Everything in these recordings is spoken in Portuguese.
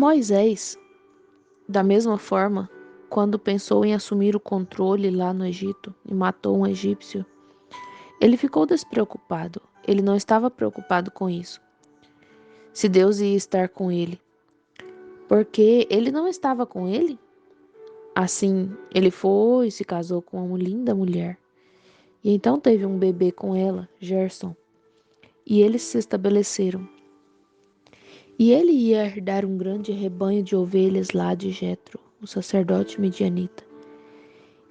Moisés, da mesma forma, quando pensou em assumir o controle lá no Egito e matou um egípcio, ele ficou despreocupado. Ele não estava preocupado com isso, se Deus ia estar com ele, porque ele não estava com ele. Assim, ele foi e se casou com uma linda mulher. E então teve um bebê com ela, Gerson, e eles se estabeleceram. E ele ia herdar um grande rebanho de ovelhas lá de Jetro, o sacerdote midianita.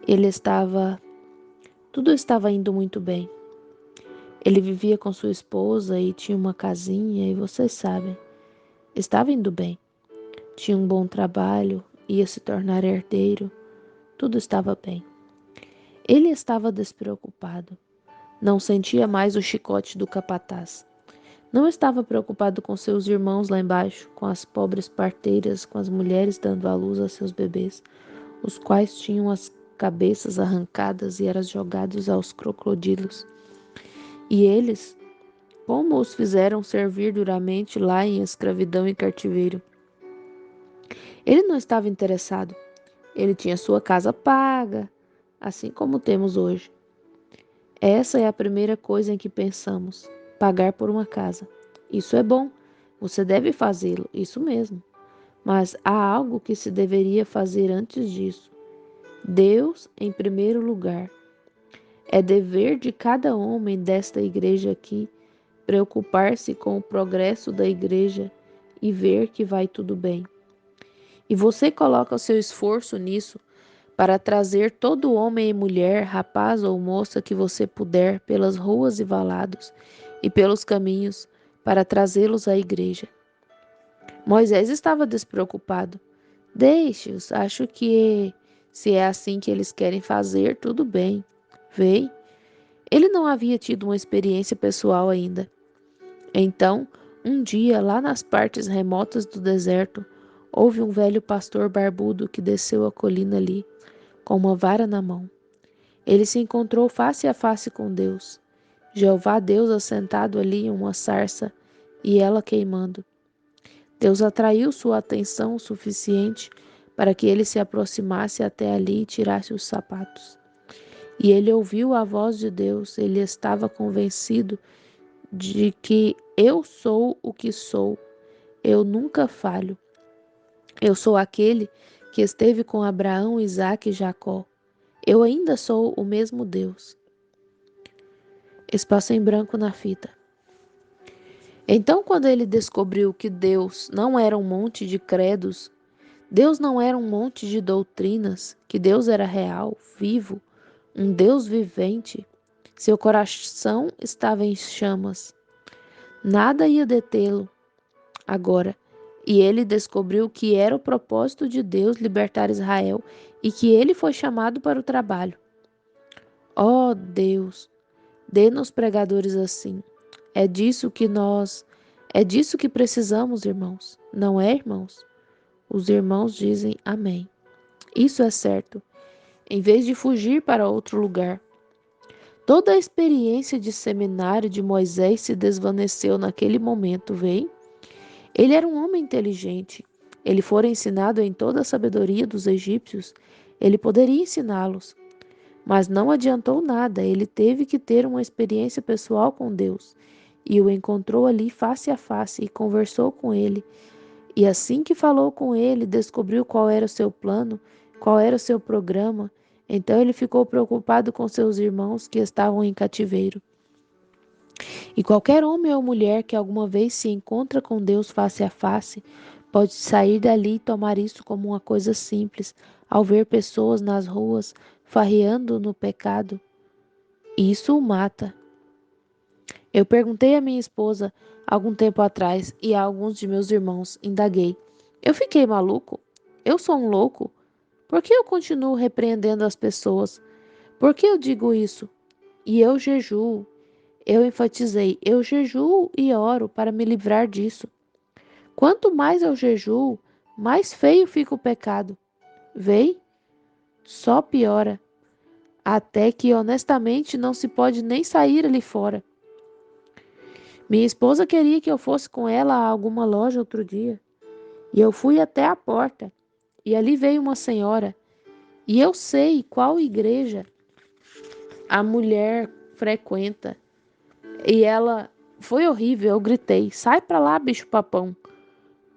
Ele estava, tudo estava indo muito bem. Ele vivia com sua esposa e tinha uma casinha, e vocês sabem, estava indo bem. Tinha um bom trabalho, ia se tornar herdeiro, tudo estava bem. Ele estava despreocupado, não sentia mais o chicote do capataz. Não estava preocupado com seus irmãos lá embaixo, com as pobres parteiras, com as mulheres dando à luz a seus bebês, os quais tinham as cabeças arrancadas e eram jogados aos crocodilos. E eles, como os fizeram servir duramente lá em escravidão e cativeiro? Ele não estava interessado. Ele tinha sua casa paga, assim como temos hoje. Essa é a primeira coisa em que pensamos: pagar por uma casa. Isso é bom, você deve fazê-lo, isso mesmo. Mas há algo que se deveria fazer antes disso. Deus em primeiro lugar. É dever de cada homem desta igreja aqui preocupar-se com o progresso da igreja e ver que vai tudo bem. E você coloca o seu esforço nisso para trazer todo homem e mulher, rapaz ou moça que você puder pelas ruas e valados e pelos caminhos para trazê-los à igreja. Moisés estava despreocupado. Deixe-os, acho que se é assim que eles querem fazer, tudo bem. Vem. Ele não havia tido uma experiência pessoal ainda. Então, um dia, lá nas partes remotas do deserto, houve um velho pastor barbudo que desceu a colina ali, com uma vara na mão. Ele se encontrou face a face com Deus. Jeová Deus assentado ali em uma sarça e ela queimando. Deus atraiu sua atenção o suficiente para que ele se aproximasse até ali e tirasse os sapatos. E ele ouviu a voz de Deus, ele estava convencido de que eu sou o que sou, eu nunca falho. Eu sou aquele que esteve com Abraão, Isaque e Jacó. Eu ainda sou o mesmo Deus. Espaço em branco na fita. Então, quando ele descobriu que Deus não era um monte de credos, Deus não era um monte de doutrinas, que Deus era real, vivo, um Deus vivente, seu coração estava em chamas. Nada ia detê-lo agora. E ele descobriu que era o propósito de Deus libertar Israel e que ele foi chamado para o trabalho. Ó Deus, dê-nos pregadores assim. É disso que precisamos, irmãos. Não é, irmãos? Os irmãos dizem amém. Isso é certo. Em vez de fugir para outro lugar. Toda a experiência de seminário de Moisés se desvaneceu naquele momento, vem? Ele era um homem inteligente. Ele fora ensinado em toda a sabedoria dos egípcios. Ele poderia ensiná-los. Mas não adiantou nada, ele teve que ter uma experiência pessoal com Deus. E o encontrou ali face a face e conversou com ele. E assim que falou com ele, descobriu qual era o seu plano, qual era o seu programa. Então ele ficou preocupado com seus irmãos que estavam em cativeiro. E qualquer homem ou mulher que alguma vez se encontra com Deus face a face, pode sair dali e tomar isso como uma coisa simples, ao ver pessoas nas ruas farreando no pecado. Isso o mata. Eu perguntei à minha esposa algum tempo atrás e a alguns de meus irmãos, indaguei. Eu fiquei maluco? Eu sou um louco? Por que eu continuo repreendendo as pessoas? Por que eu digo isso? E eu jejuo. Eu enfatizei, eu jejuo e oro para me livrar disso. Quanto mais eu jejuo, mais feio fica o pecado. Vê? Só piora. Até que honestamente não se pode nem sair ali fora. Minha esposa queria que eu fosse com ela a alguma loja outro dia. E eu fui até a porta, e ali veio uma senhora, e eu sei qual igreja a mulher frequenta. E ela foi horrível, eu gritei: "Sai pra lá, bicho-papão.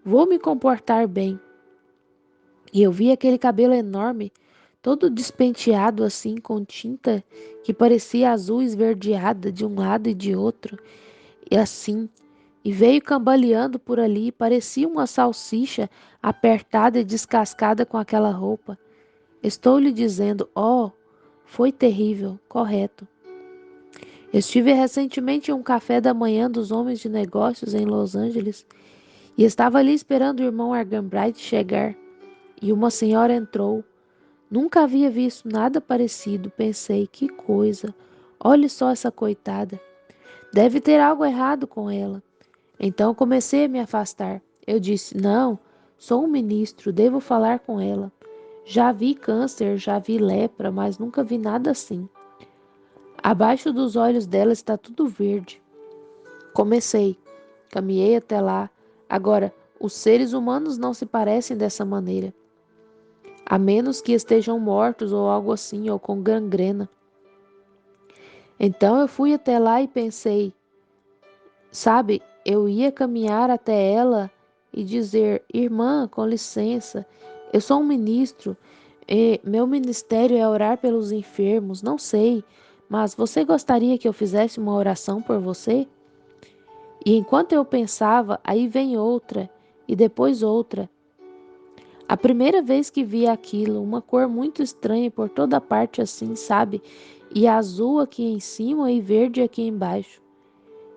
Vou me comportar bem". E eu vi aquele cabelo enorme, todo despenteado assim com tinta que parecia azul esverdeada de um lado e de outro, e assim, e veio cambaleando por ali, parecia uma salsicha apertada e descascada com aquela roupa. Estou lhe dizendo, oh, foi terrível, correto. Estive recentemente em um café da manhã dos homens de negócios em Los Angeles e estava ali esperando o irmão Arganbright chegar. E uma senhora entrou. Nunca havia visto nada parecido. Pensei, que coisa. Olhe só essa coitada. Deve ter algo errado com ela. Então comecei a me afastar. Eu disse, não, sou um ministro, devo falar com ela. Já vi câncer, já vi lepra, mas nunca vi nada assim. Abaixo dos olhos dela está tudo verde. Comecei, caminhei até lá. Agora, os seres humanos não se parecem dessa maneira, a menos que estejam mortos ou algo assim, ou com gangrena. Então eu fui até lá e pensei, sabe, eu ia caminhar até ela e dizer, irmã, com licença, eu sou um ministro, e meu ministério é orar pelos enfermos, não sei, mas você gostaria que eu fizesse uma oração por você? E enquanto eu pensava, aí vem outra, e depois outra. A primeira vez que vi aquilo, uma cor muito estranha por toda parte assim, sabe? E azul aqui em cima e verde aqui embaixo.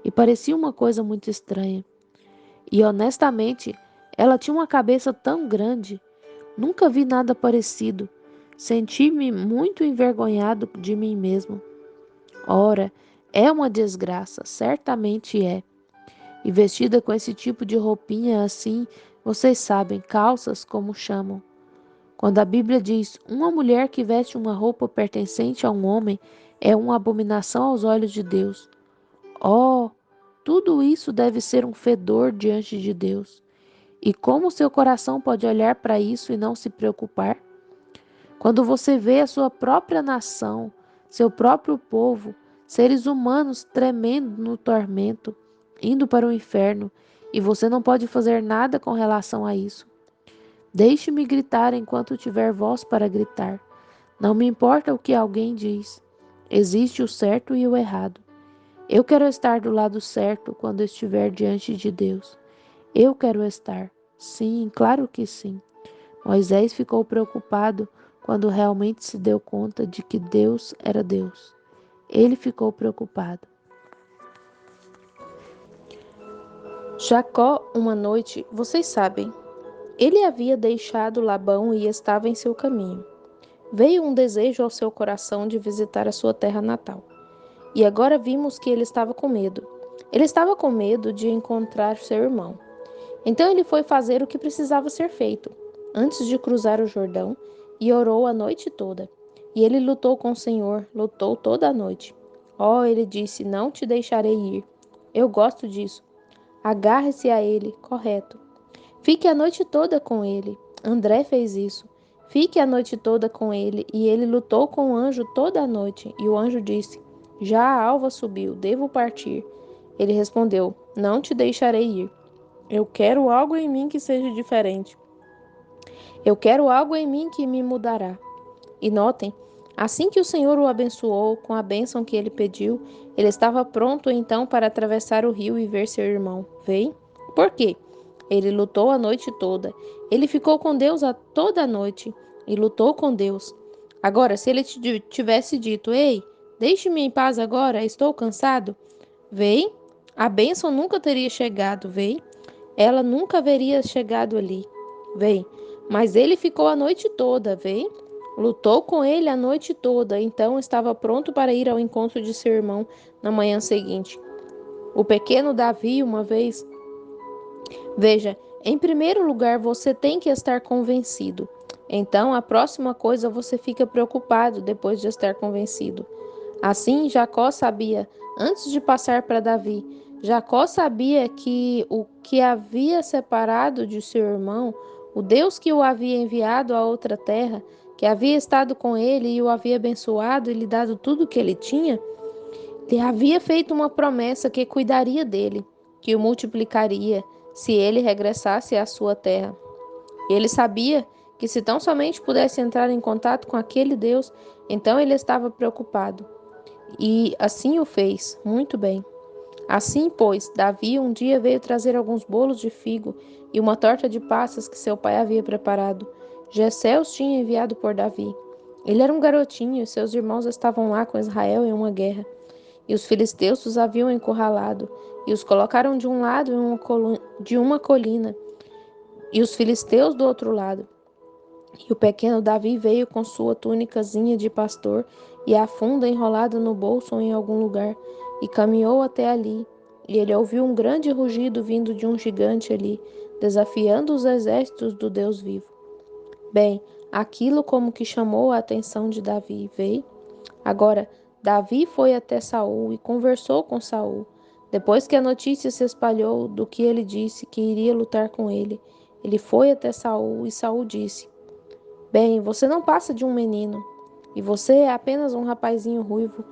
E parecia uma coisa muito estranha. E honestamente, ela tinha uma cabeça tão grande. Nunca vi nada parecido. Senti-me muito envergonhado de mim mesmo. Ora, é uma desgraça, certamente é. E vestida com esse tipo de roupinha assim, vocês sabem, calças como chamam. Quando a Bíblia diz uma mulher que veste uma roupa pertencente a um homem é uma abominação aos olhos de Deus. Oh, tudo isso deve ser um fedor diante de Deus. E como seu coração pode olhar para isso e não se preocupar? Quando você vê a sua própria nação, seu próprio povo, seres humanos tremendo no tormento, indo para o inferno, e você não pode fazer nada com relação a isso. Deixe-me gritar enquanto tiver voz para gritar. Não me importa o que alguém diz. Existe o certo e o errado. Eu quero estar do lado certo quando estiver diante de Deus. Eu quero estar. Sim, claro que sim. Moisés ficou preocupado quando realmente se deu conta de que Deus era Deus. Ele ficou preocupado. Jacó, uma noite, vocês sabem, ele havia deixado Labão e estava em seu caminho. Veio um desejo ao seu coração de visitar a sua terra natal. E agora vimos que ele estava com medo. Ele estava com medo de encontrar seu irmão. Então ele foi fazer o que precisava ser feito, antes de cruzar o Jordão, e orou a noite toda. E ele lutou com o Senhor, lutou toda a noite. Oh, ele disse, não te deixarei ir. Eu gosto disso. Agarre-se a ele, correto. Fique a noite toda com ele. André fez isso. Fique a noite toda com ele. E ele lutou com o anjo toda a noite. E o anjo disse, já a alva subiu, devo partir. Ele respondeu, não te deixarei ir. Eu quero algo em mim que seja diferente. Eu quero algo em mim que me mudará. E notem, assim que o Senhor o abençoou com a bênção que ele pediu, ele estava pronto então para atravessar o rio e ver seu irmão. Vem? Por quê? Ele lutou a noite toda. Ele ficou com Deus toda a noite e lutou com Deus. Agora, se ele tivesse dito, ei, deixe-me em paz agora, estou cansado. Vem? A bênção nunca teria chegado, vem? Ela nunca haveria chegado ali. Vem. Mas ele ficou a noite toda, vem? Lutou com ele a noite toda, então estava pronto para ir ao encontro de seu irmão na manhã seguinte. O pequeno Davi, uma vez. Veja, em primeiro lugar, você tem que estar convencido. Então, a próxima coisa você fica preocupado depois de estar convencido. Assim, Jacó sabia, antes de passar para Davi, Jacó sabia que o que havia separado de seu irmão, o Deus que o havia enviado a outra terra, que havia estado com ele e o havia abençoado e lhe dado tudo o que ele tinha, lhe havia feito uma promessa que cuidaria dele, que o multiplicaria se ele regressasse à sua terra. E ele sabia que se tão somente pudesse entrar em contato com aquele Deus, então ele estava preocupado. E assim o fez, muito bem. Assim, pois, Davi um dia veio trazer alguns bolos de figo e uma torta de passas que seu pai havia preparado. Jessé os tinha enviado por Davi. Ele era um garotinho e seus irmãos estavam lá com Israel em uma guerra. E os filisteus os haviam encurralado e os colocaram de um lado de uma colina e os filisteus do outro lado. E o pequeno Davi veio com sua túnicazinha de pastor e a funda enrolada no bolso ou em algum lugar, e caminhou até ali. E ele ouviu um grande rugido vindo de um gigante ali, desafiando os exércitos do Deus vivo. Bem, aquilo como que chamou a atenção de Davi, veio. Agora, Davi foi até Saul e conversou com Saul. Depois que a notícia se espalhou do que ele disse que iria lutar com ele foi até Saul e Saul disse: Bem, você não passa de um menino, e você é apenas um rapazinho ruivo,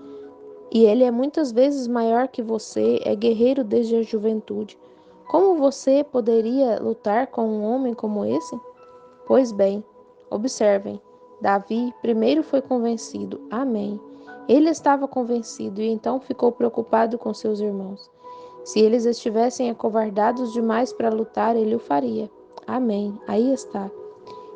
e ele é muitas vezes maior que você, é guerreiro desde a juventude. Como você poderia lutar com um homem como esse? Pois bem, observem, Davi primeiro foi convencido. Amém. Ele estava convencido e então ficou preocupado com seus irmãos. Se eles estivessem acovardados demais para lutar, ele o faria. Amém. Aí está.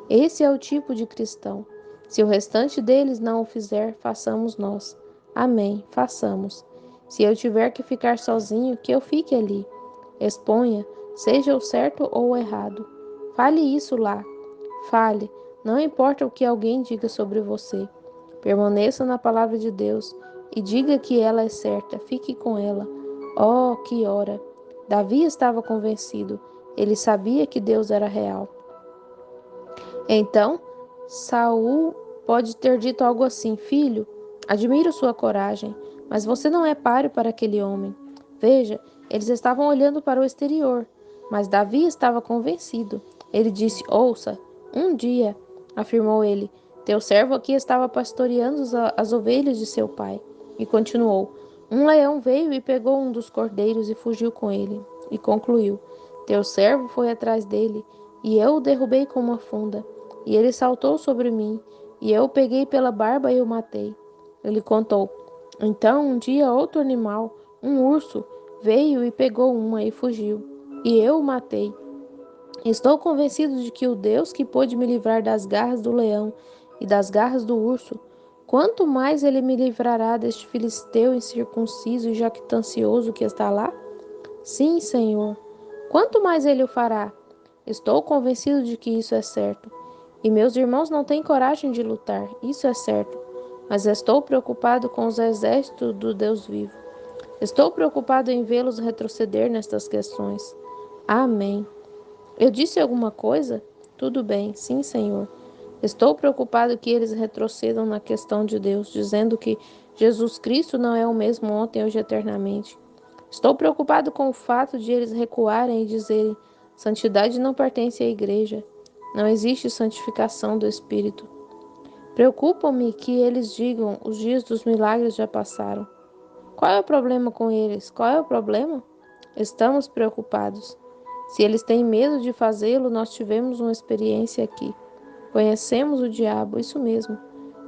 Esse é o tipo de cristão. Se o restante deles não o fizer, façamos nós. Amém, façamos. Se eu tiver que ficar sozinho, que eu fique ali. Exponha, seja o certo ou o errado. Fale isso lá. Fale, não importa o que alguém diga sobre você. Permaneça na palavra de Deus e diga que ela é certa. Fique com ela. Oh, que hora! Davi estava convencido. Ele sabia que Deus era real. Então, Saul pode ter dito algo assim: Filho, admiro sua coragem, mas você não é páreo para aquele homem. Veja, eles estavam olhando para o exterior, mas Davi estava convencido. Ele disse: Ouça, um dia, afirmou ele, teu servo aqui estava pastoreando as ovelhas de seu pai. E continuou: Um leão veio e pegou um dos cordeiros e fugiu com ele. E concluiu: Teu servo foi atrás dele, e eu o derrubei com uma funda. E ele saltou sobre mim, e eu o peguei pela barba e o matei. Ele contou. Então, um dia, outro animal, um urso, veio e pegou uma e fugiu. E eu o matei. Estou convencido de que o Deus que pôde me livrar das garras do leão e das garras do urso, quanto mais ele me livrará deste filisteu incircunciso e jactancioso que está lá? Sim, Senhor. Quanto mais ele o fará? Estou convencido de que isso é certo. E meus irmãos não têm coragem de lutar, isso é certo. Mas estou preocupado com os exércitos do Deus vivo. Estou preocupado em vê-los retroceder nestas questões. Amém. Eu disse alguma coisa? Tudo bem, sim, Senhor. Estou preocupado que eles retrocedam na questão de Deus, dizendo que Jesus Cristo não é o mesmo ontem, hoje e eternamente. Estou preocupado com o fato de eles recuarem e dizerem: santidade não pertence à igreja. Não existe santificação do Espírito. Preocupa-me que eles digam: os dias dos milagres já passaram. Qual é o problema com eles? Qual é o problema? Estamos preocupados. Se eles têm medo de fazê-lo, nós tivemos uma experiência aqui. Conhecemos o diabo, isso mesmo.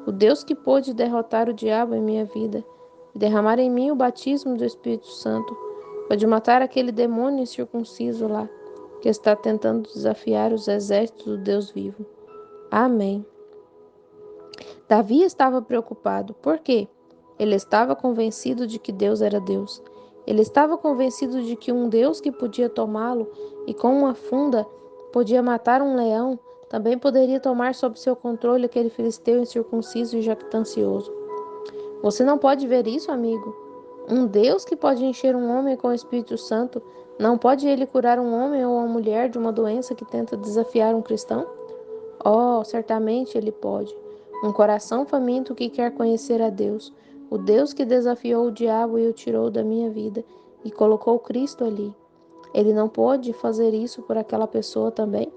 O Deus que pôde derrotar o diabo em minha vida e derramar em mim o batismo do Espírito Santo, pode matar aquele demônio incircunciso lá, que está tentando desafiar os exércitos do Deus vivo. Amém. Davi estava preocupado. Por quê? Ele estava convencido de que Deus era Deus. Ele estava convencido de que um Deus que podia tomá-lo e com uma funda podia matar um leão, também poderia tomar sob seu controle aquele filisteu incircunciso e jactancioso. Você não pode ver isso, amigo? Um Deus que pode encher um homem com o Espírito Santo, não pode ele curar um homem ou uma mulher de uma doença que tenta desafiar um cristão? Oh, certamente ele pode. Um coração faminto que quer conhecer a Deus, o Deus que desafiou o diabo e o tirou da minha vida, e colocou Cristo ali. Ele não pode fazer isso por aquela pessoa também?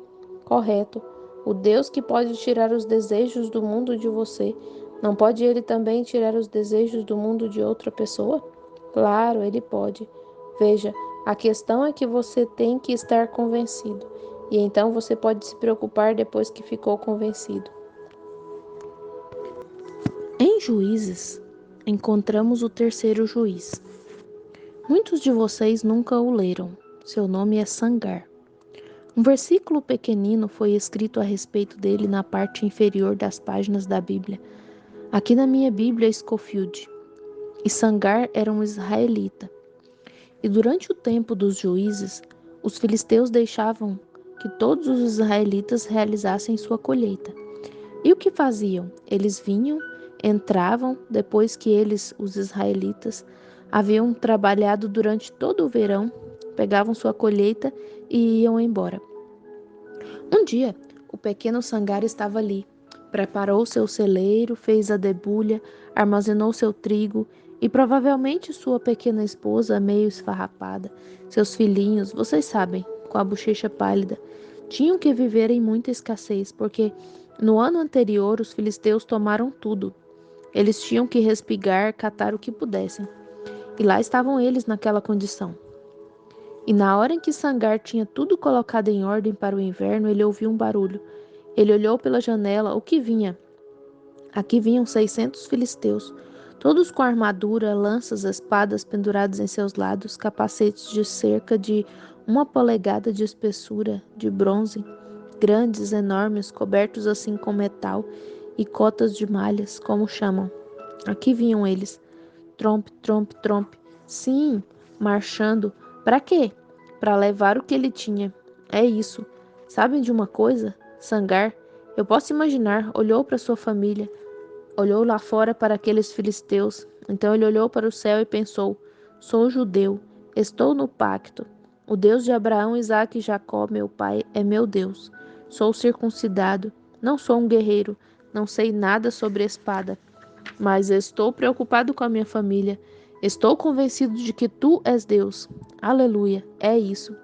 Correto. O Deus que pode tirar os desejos do mundo de você, não pode ele também tirar os desejos do mundo de outra pessoa? Claro, ele pode. Veja, a questão é que você tem que estar convencido, e então você pode se preocupar depois que ficou convencido. Em Juízes, encontramos o terceiro juiz. Muitos de vocês nunca o leram. Seu nome é Sangar. Um versículo pequenino foi escrito a respeito dele na parte inferior das páginas da Bíblia. Aqui na minha Bíblia, Scofield. E Sangar era um israelita. E durante o tempo dos juízes, os filisteus deixavam que todos os israelitas realizassem sua colheita. E o que faziam? Eles vinham, entravam, depois que eles, os israelitas, haviam trabalhado durante todo o verão, pegavam sua colheita e iam embora. Um dia, o pequeno Sangar estava ali. Preparou seu celeiro, fez a debulha, armazenou seu trigo e provavelmente sua pequena esposa, meio esfarrapada, seus filhinhos, vocês sabem, com a bochecha pálida, tinham que viver em muita escassez, porque no ano anterior os filisteus tomaram tudo. Eles tinham que respigar, catar o que pudessem. E lá estavam eles naquela condição. E na hora em que Sangar tinha tudo colocado em ordem para o inverno, ele ouviu um barulho. Ele olhou pela janela. O que vinha? Aqui vinham 600 filisteus, todos com armadura, lanças, espadas penduradas em seus lados, capacetes de cerca de 1 polegada de espessura, de bronze, grandes, enormes, cobertos assim com metal e cotas de malhas, como chamam. Aqui vinham eles. Trompe, trompe, trompe. Sim, marchando. Para quê? Para levar o que ele tinha. É isso. Sabem de uma coisa? Sangar, eu posso imaginar, olhou para sua família, olhou lá fora para aqueles filisteus. Então ele olhou para o céu e pensou: sou judeu, estou no pacto. O Deus de Abraão, Isaque e Jacó, meu pai, é meu Deus. Sou circuncidado, não sou um guerreiro, não sei nada sobre espada, mas estou preocupado com a minha família. Estou convencido de que tu és Deus. Aleluia, é isso.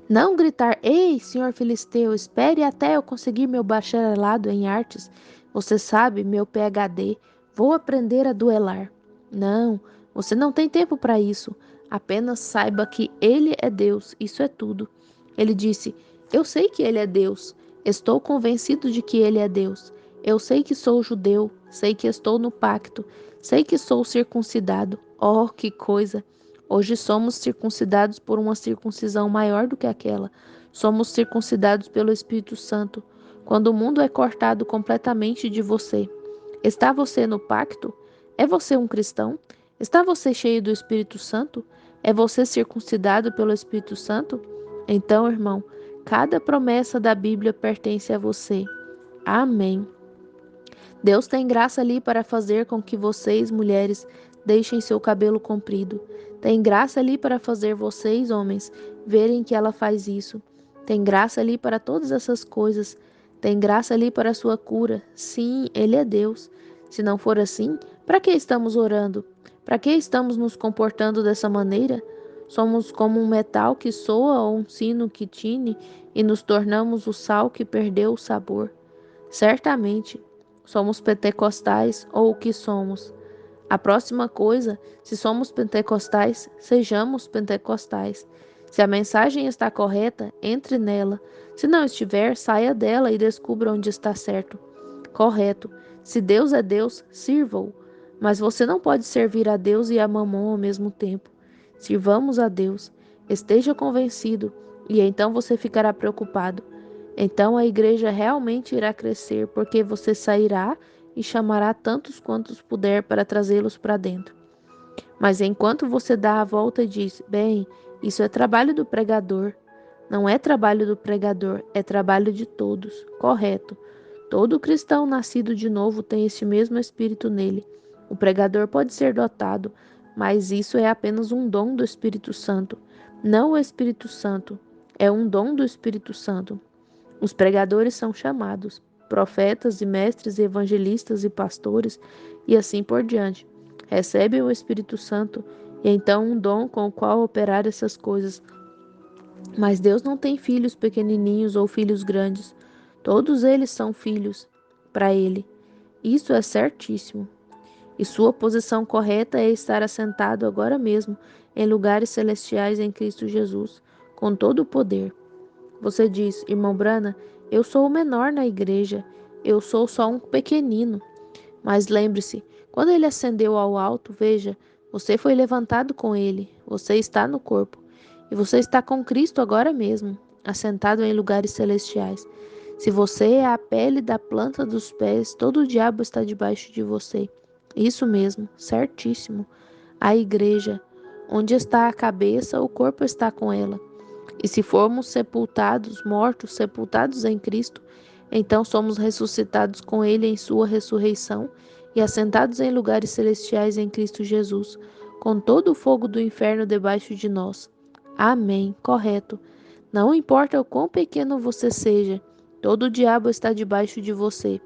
Não gritar: ei, senhor filisteu, espere até eu conseguir meu bacharelado em artes. Você sabe, meu PhD, vou aprender a duelar. Não, você não tem tempo para isso. Apenas saiba que ele é Deus, isso é tudo. Ele disse: eu sei que ele é Deus. Estou convencido de que ele é Deus. Eu sei que sou judeu, sei que estou no pacto, sei que sou circuncidado. Oh, que coisa! Hoje somos circuncidados por uma circuncisão maior do que aquela. Somos circuncidados pelo Espírito Santo. Quando o mundo é cortado completamente de você, está você no pacto? É você um cristão? Está você cheio do Espírito Santo? É você circuncidado pelo Espírito Santo? Então, irmão, cada promessa da Bíblia pertence a você. Amém. Deus tem graça ali para fazer com que vocês, mulheres, deixem seu cabelo comprido. Tem graça ali para fazer vocês, homens, verem que ela faz isso. Tem graça ali para todas essas coisas. Tem graça ali para a sua cura. Sim, Ele é Deus. Se não for assim, para que estamos orando? Para que estamos nos comportando dessa maneira? Somos como um metal que soa ou um sino que tine e nos tornamos o sal que perdeu o sabor. Certamente, somos pentecostais ou o que somos. A próxima coisa, se somos pentecostais, sejamos pentecostais. Se a mensagem está correta, entre nela. Se não estiver, saia dela e descubra onde está certo. Correto. Se Deus é Deus, sirva-o. Mas você não pode servir a Deus e a Mamon ao mesmo tempo. Sirvamos a Deus. Esteja convencido, e então você ficará preocupado. Então a igreja realmente irá crescer, porque você sairá e chamará tantos quantos puder para trazê-los para dentro. Mas enquanto você dá a volta e diz: bem, isso é trabalho do pregador. Não é trabalho do pregador, é trabalho de todos. Correto. Todo cristão nascido de novo tem este mesmo espírito nele. O pregador pode ser dotado, mas isso é apenas um dom do Espírito Santo. Não o Espírito Santo. É um dom do Espírito Santo. Os pregadores são chamados, profetas e mestres e evangelistas e pastores, e assim por diante. Recebem o Espírito Santo e então um dom com o qual operar essas coisas. Mas Deus não tem filhos pequenininhos ou filhos grandes. Todos eles são filhos para Ele. Isso é certíssimo. E sua posição correta é estar assentado agora mesmo em lugares celestiais em Cristo Jesus, com todo o poder. Você diz, irmão Brana, eu sou o menor na igreja, eu sou só um pequenino. Mas lembre-se, quando ele ascendeu ao alto, veja, você foi levantado com ele, você está no corpo. E você está com Cristo agora mesmo, assentado em lugares celestiais. Se você é a pele da planta dos pés, todo o diabo está debaixo de você. Isso mesmo, certíssimo. A igreja, onde está a cabeça, o corpo está com ela. E se formos sepultados, mortos, sepultados em Cristo, então somos ressuscitados com Ele em sua ressurreição e assentados em lugares celestiais em Cristo Jesus, com todo o fogo do inferno debaixo de nós. Amém. Correto. Não importa o quão pequeno você seja, todo o diabo está debaixo de você.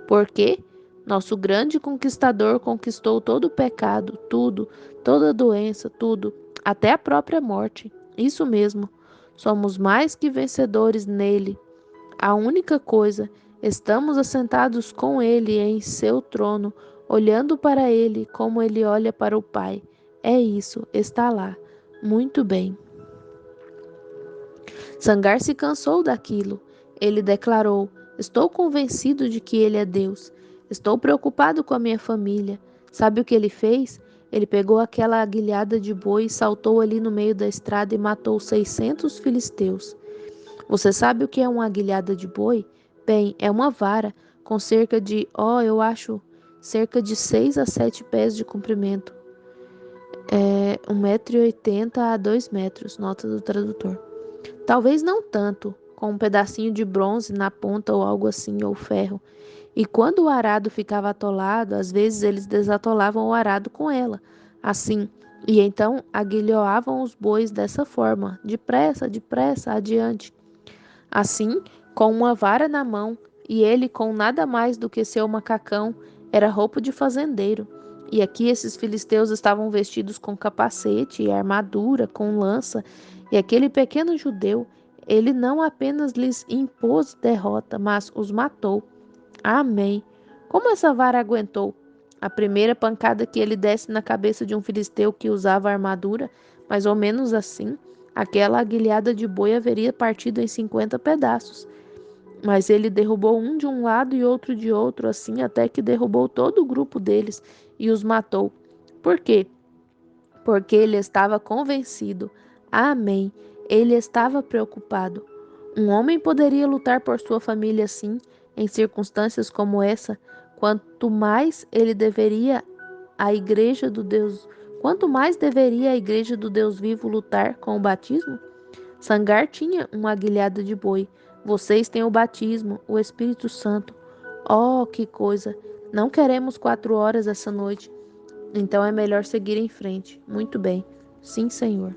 Por quê? Nosso grande conquistador conquistou todo o pecado, tudo, toda a doença, tudo, até a própria morte. Isso mesmo. Somos mais que vencedores nele. A única coisa, estamos assentados com ele em seu trono, olhando para ele como ele olha para o Pai. É isso, está lá. Muito bem. Sangar se cansou daquilo. Ele declarou: Estou convencido de que ele é Deus. Estou preocupado com a minha família. Sabe o que ele fez? Ele pegou aquela aguilhada de boi, saltou ali no meio da estrada e matou 600 filisteus. Você sabe o que é uma aguilhada de boi? Bem, é uma vara com cerca de, eu acho, cerca de 6 a 7 pés de comprimento. 1,80 m a 2 metros, nota do tradutor. Talvez não tanto, com um pedacinho de bronze na ponta ou algo assim, ou ferro. E quando o arado ficava atolado, às vezes eles desatolavam o arado com ela, assim, e então aguilhoavam os bois dessa forma, depressa, adiante. Assim, com uma vara na mão, e ele com nada mais do que seu macacão, era roupa de fazendeiro. E aqui esses filisteus estavam vestidos com capacete e armadura, com lança, e aquele pequeno judeu, ele não apenas lhes impôs derrota, mas os matou. Amém. Como essa vara aguentou? A primeira pancada que ele desse na cabeça de um filisteu que usava armadura, mais ou menos assim, aquela aguilhada de boi haveria partido em 50 pedaços. Mas ele derrubou um de um lado e outro de outro, assim, até que derrubou todo o grupo deles e os matou. Por quê? Porque ele estava convencido. Amém. Ele estava preocupado. Um homem poderia lutar por sua família assim, em circunstâncias como essa, quanto mais ele deveria a igreja do Deus, quanto mais deveria a igreja do Deus vivo lutar com o batismo? Sangar tinha uma aguilhada de boi. Vocês têm o batismo, o Espírito Santo. Oh, que coisa! Não queremos 4 horas essa noite. Então é melhor seguir em frente. Muito bem. Sim, Senhor.